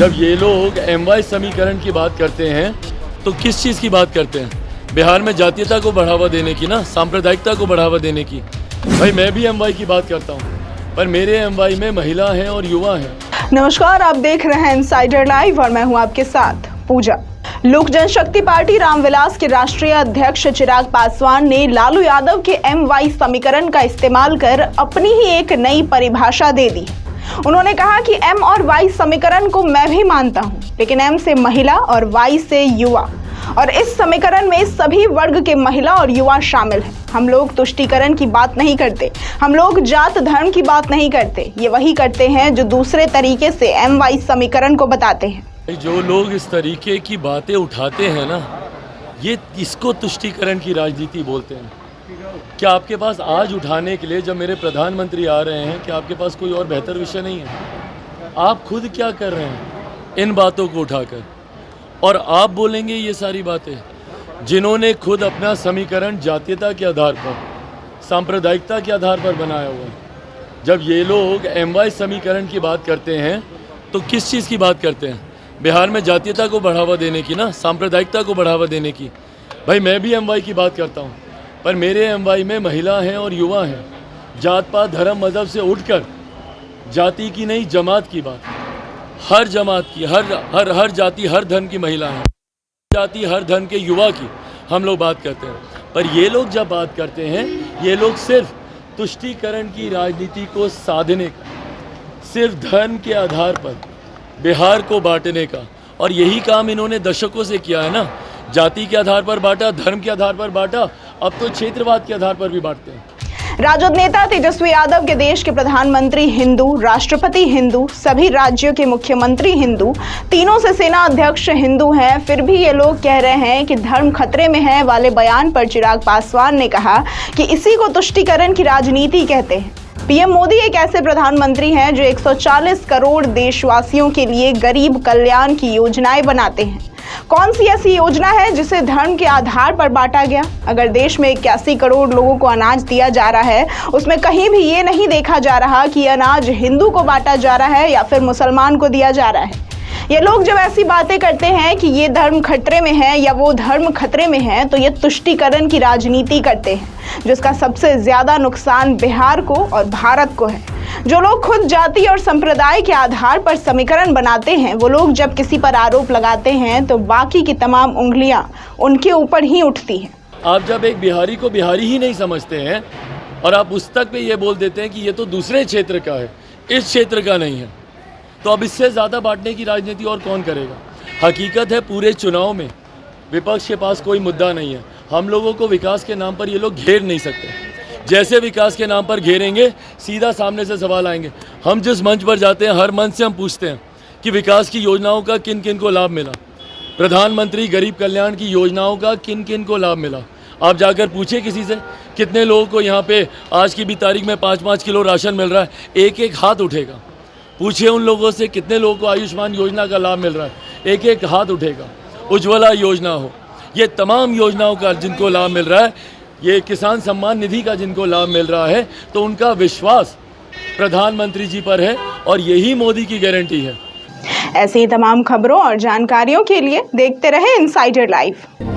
जब ये लोग MY समीकरण की बात करते हैं तो किस चीज़ की बात करते हैं? बिहार में जातीयता को बढ़ावा देने की ना, सांप्रदायिकता को बढ़ावा देने की। भाई मैं भी MY की बात करता हूँ, पर मेरे MY में महिला हैं और युवा हैं। नमस्कार, आप देख रहे हैं इनसाइडर लाइव और मैं हूं आपके साथ पूजा। लोक जनशक्ति पार्टी रामविलास के राष्ट्रीय अध्यक्ष चिराग पासवान ने लालू यादव के MY समीकरण का इस्तेमाल कर अपनी ही एक नई परिभाषा दे दी। उन्होंने कहा कि M और Y समीकरण को मैं भी मानता हूं, लेकिन M से महिला और Y से युवा, और इस समीकरण में सभी वर्ग के महिला और युवा शामिल हैं। हम लोग तुष्टीकरण की बात नहीं करते, हम लोग जात धर्म की बात नहीं करते, ये वही करते हैं जो दूसरे तरीके से MY समीकरण को बताते हैं। जो लोग इस तरीके की बातें उठाते हैं ना, ये इसको तुष्टीकरण की राजनीति बोलते हैं। क्या आपके पास आज उठाने के लिए, जब मेरे प्रधानमंत्री आ रहे हैं, क्या आपके पास कोई और बेहतर विषय नहीं है? आप खुद क्या कर रहे हैं इन बातों को उठाकर, और आप बोलेंगे ये सारी बातें? जिन्होंने खुद अपना समीकरण जातीयता के आधार पर, सांप्रदायिकता के आधार पर बनाया हुआ है। जब ये लोग MY समीकरण की बात करते हैं तो किस चीज़ की बात करते हैं? बिहार में जातीयता को बढ़ावा देने की ना, सांप्रदायिकता को बढ़ावा देने की। भाई मैं भी MY की बात करता हूँ, पर मेरे MY में महिला हैं और युवा हैं। जात पात धर्म मज़हब से उठकर जाति की नहीं, जमात की बात, हर जमात की, हर जाति हर धर्म की महिला है, जाति हर धर्म के युवा की हम लोग बात करते हैं। पर ये लोग जब बात करते हैं, ये लोग सिर्फ तुष्टीकरण की राजनीति को साधने का, सिर्फ धर्म के आधार पर बिहार को बांटने का, और यही काम इन्होंने दशकों से किया है ना। जाति के आधार पर बांटा, धर्म के आधार पर बांटा, अब तो क्षेत्रवाद के आधार पर भी बांटते हैं। राजद नेता तेजस्वी यादव के देश के प्रधानमंत्री हिंदू, राष्ट्रपति हिंदू, सभी राज्यों के मुख्यमंत्री हिंदू, तीनों से सेना अध्यक्ष हिंदू हैं, फिर भी ये लोग कह रहे हैं कि धर्म खतरे में है वाले बयान पर चिराग पासवान ने कहा कि इसी को तुष्टीकरण की राजनीति कहते हैं। पीएम मोदी एक ऐसे प्रधानमंत्री हैं जो 140 करोड़ देशवासियों के लिए गरीब कल्याण की योजनाएं बनाते हैं। कौन सी ऐसी योजना है जिसे धर्म के आधार पर बांटा गया? अगर देश में 81 करोड़ लोगों को अनाज दिया जा रहा है, उसमें कहीं भी ये नहीं देखा जा रहा कि अनाज हिंदू को बांटा जा रहा है या फिर मुसलमान को दिया जा रहा है। ये लोग जब ऐसी बातें करते हैं कि ये धर्म खतरे में है या वो धर्म खतरे में है, तो ये तुष्टीकरण की राजनीति करते हैं, जिसका सबसे ज्यादा नुकसान बिहार को और भारत को है। जो लोग खुद जाति और संप्रदाय के आधार पर समीकरण बनाते हैं, वो लोग जब किसी पर आरोप लगाते हैं तो बाकी की तमाम उंगलियां उनके ऊपर ही उठती हैं। आप जब एक बिहारी को बिहारी ही नहीं समझते हैं और आप उस तक पे ये बोल देते हैं कि ये तो दूसरे क्षेत्र का है, इस क्षेत्र का नहीं है, तो अब इससे ज़्यादा बांटने की राजनीति और कौन करेगा? हकीकत है, पूरे चुनाव में विपक्ष के पास कोई मुद्दा नहीं है। हम लोगों को विकास के नाम पर ये लोग घेर नहीं सकते। जैसे विकास के नाम पर घेरेंगे, सीधा सामने से सवाल आएंगे। हम जिस मंच पर जाते हैं, हर मंच से हम पूछते हैं कि विकास की योजनाओं का किन किन को लाभ मिला, प्रधानमंत्री गरीब कल्याण की योजनाओं का किन किन को लाभ मिला। आप जाकर पूछिए किसी से, कितने लोगों को यहाँ पे आज की भी तारीख में 5-5 किलो राशन मिल रहा है? एक एक हाथ उठेगा। पूछिए उन लोगों से कितने लोगों को आयुष्मान योजना का लाभ मिल रहा है? एक एक हाथ उठेगा। उज्ज्वला योजना हो, ये तमाम योजनाओं का जिनको लाभ मिल रहा है, ये किसान सम्मान निधि का जिनको लाभ मिल रहा है, तो उनका विश्वास प्रधानमंत्री जी पर है, और यही मोदी की गारंटी है। ऐसी ही तमाम खबरों और जानकारियों के लिए देखते रहें इनसाइडर लाइव।